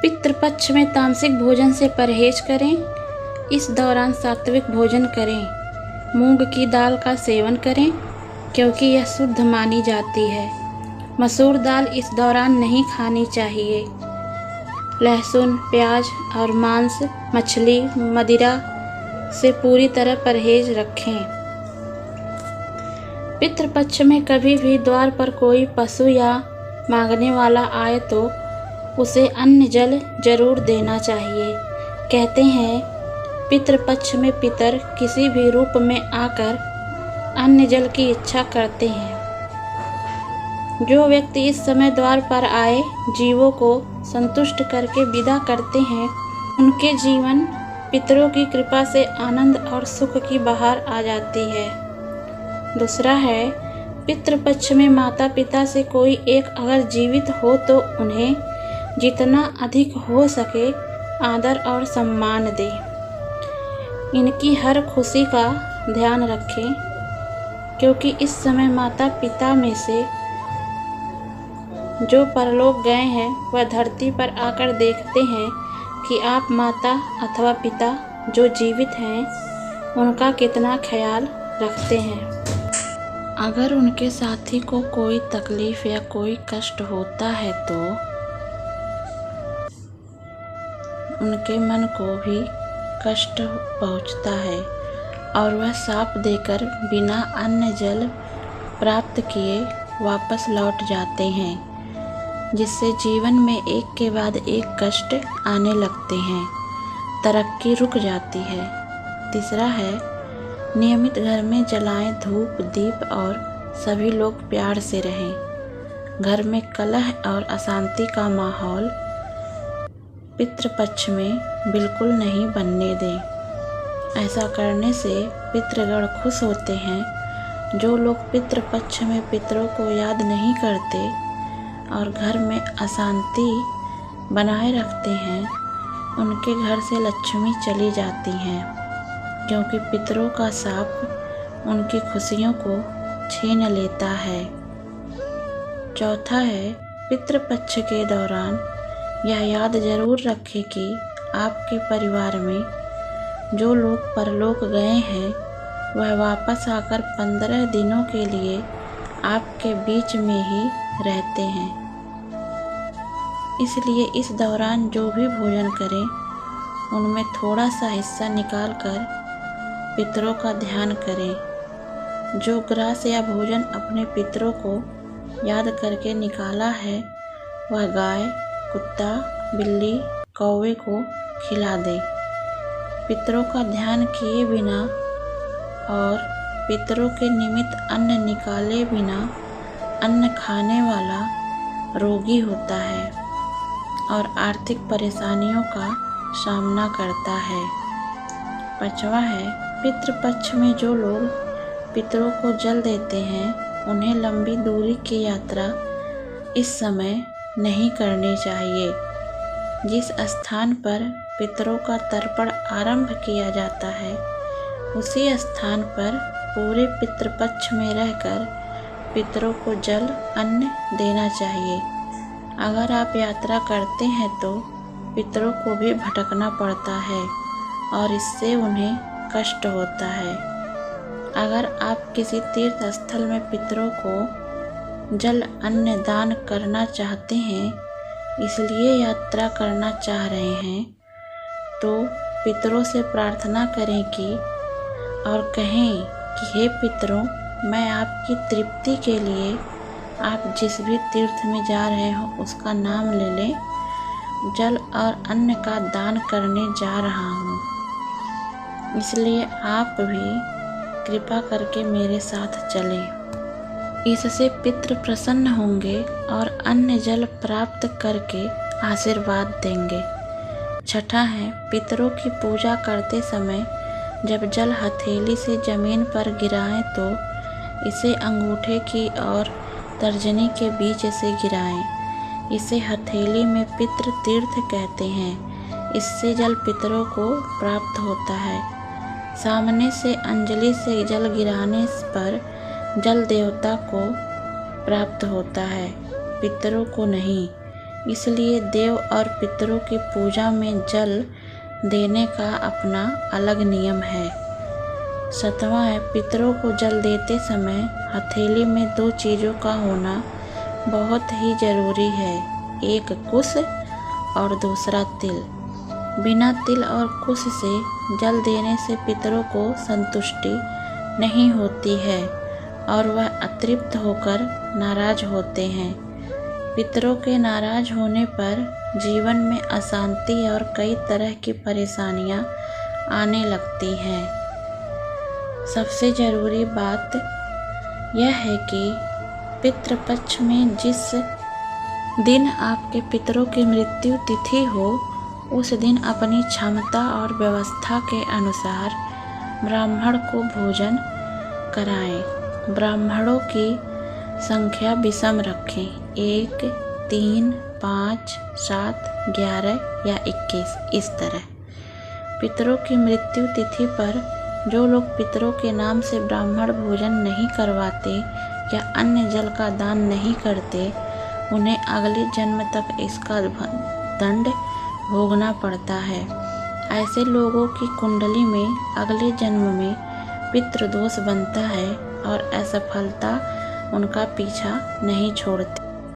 पितृपक्ष में तामसिक भोजन से परहेज करें। इस दौरान सात्विक भोजन करें। मूंग की दाल का सेवन करें क्योंकि यह शुद्ध मानी जाती है। मसूर दाल इस दौरान नहीं खानी चाहिए। लहसुन, प्याज और मांस, मछली, मदिरा से पूरी तरह परहेज रखें। पितृपक्ष में कभी भी द्वार पर कोई पशु या मांगने वाला आए तो उसे अन्न जल जरूर देना चाहिए। कहते हैं पितृपक्ष में पितर किसी भी रूप में आकर अन्न जल की इच्छा करते हैं। जो व्यक्ति इस समय द्वार पर आए जीवों को संतुष्ट करके विदा करते हैं, उनके जीवन पितरों की कृपा से आनंद और सुख की बहार आ जाती है। दूसरा है, पितृपक्ष में माता पिता से कोई एक अगर जीवित हो तो उन्हें जितना अधिक हो सके आदर और सम्मान दें। इनकी हर खुशी का ध्यान रखें क्योंकि इस समय माता पिता में से जो परलोक गए हैं वह धरती पर आकर देखते हैं कि आप माता अथवा पिता जो जीवित हैं उनका कितना ख्याल रखते हैं। अगर उनके साथी को कोई तकलीफ या कोई कष्ट होता है तो उनके मन को भी कष्ट पहुंचता है और वह साप देकर बिना अन्न जल प्राप्त किए वापस लौट जाते हैं, जिससे जीवन में एक के बाद एक कष्ट आने लगते हैं, तरक्की रुक जाती है। तीसरा है, नियमित घर में जलाएं धूप दीप और सभी लोग प्यार से रहें। घर में कलह और अशांति का माहौल पितृपक्ष में बिल्कुल नहीं बनने दें। ऐसा करने से पितृगण खुश होते हैं। जो लोग पितृपक्ष में पितरों को याद नहीं करते और घर में अशांति बनाए रखते हैं, उनके घर से लक्ष्मी चली जाती हैं, क्योंकि पितरों का शाप उनकी खुशियों को छीन लेता है। चौथा है, पितृपक्ष के दौरान यह याद जरूर रखें कि आपके परिवार में जो लोग परलोक गए हैं वह वापस आकर 15 दिनों के लिए आपके बीच में ही रहते हैं। इसलिए इस दौरान जो भी भोजन करें उनमें थोड़ा सा हिस्सा निकाल कर पितरों का ध्यान करें। जो ग्रास या भोजन अपने पितरों को याद करके निकाला है वह गाय, कुत्ता, बिल्ली, कौवे को खिला दे। पितरों का ध्यान किए बिना और पितरों के निमित्त अन्न निकाले बिना अन्न खाने वाला रोगी होता है और आर्थिक परेशानियों का सामना करता है। पांचवा है, पितृपक्ष में जो लोग पितरों को जल देते हैं उन्हें लंबी दूरी की यात्रा इस समय नहीं करनी चाहिए। जिस स्थान पर पितरों का तर्पण आरंभ किया जाता है उसी स्थान पर पूरे पितृपक्ष में रहकर पितरों को जल अन्न देना चाहिए। अगर आप यात्रा करते हैं तो पितरों को भी भटकना पड़ता है और इससे उन्हें कष्ट होता है। अगर आप किसी तीर्थ स्थल में पितरों को जल अन्न दान करना चाहते हैं, इसलिए यात्रा करना चाह रहे हैं, तो पितरों से प्रार्थना करें कि और कहें कि हे पितरों, मैं आपकी तृप्ति के लिए आप जिस भी तीर्थ में जा रहे हो उसका नाम ले लें, जल और अन्न का दान करने जा रहा हूँ, इसलिए आप भी कृपा करके मेरे साथ चलें। इससे पितृ प्रसन्न होंगे और अन्न जल प्राप्त करके आशीर्वाद देंगे। छठा है, पितरों की पूजा करते समय जब जल हथेली से जमीन पर गिराएं तो इसे अंगूठे की और तर्जनी के बीच से गिराएं। इसे हथेली में पितृ तीर्थ कहते हैं। इससे जल पितरों को प्राप्त होता है। सामने से अंजलि से जल गिराने पर जल देवता को प्राप्त होता है, पितरों को नहीं। इसलिए देव और पितरों की पूजा में जल देने का अपना अलग नियम है। 7वां है, पितरों को जल देते समय हथेली में 2 चीज़ों का होना बहुत ही ज़रूरी है, एक कुश और दूसरा तिल। बिना तिल और कुश से जल देने से पितरों को संतुष्टि नहीं होती है और वह अतृप्त होकर नाराज होते हैं। पितरों के नाराज होने पर जीवन में अशांति और कई तरह की परेशानियां आने लगती हैं। सबसे ज़रूरी बात यह है कि पितृपक्ष में जिस दिन आपके पितरों की मृत्यु तिथि हो, उस दिन अपनी क्षमता और व्यवस्था के अनुसार ब्राह्मण को भोजन कराएं। ब्राह्मणों की संख्या विषम रखें, 1, 3, 5, 7, 11 या 21, इस तरह। पितरों की मृत्यु तिथि पर जो लोग पितरों के नाम से ब्राह्मण भोजन नहीं करवाते या अन्य जल का दान नहीं करते, उन्हें अगले जन्म तक इसका दंड भोगना पड़ता है। ऐसे लोगों की कुंडली में अगले जन्म में पितृदोष बनता है और असफलता उनका पीछा नहीं छोड़ती।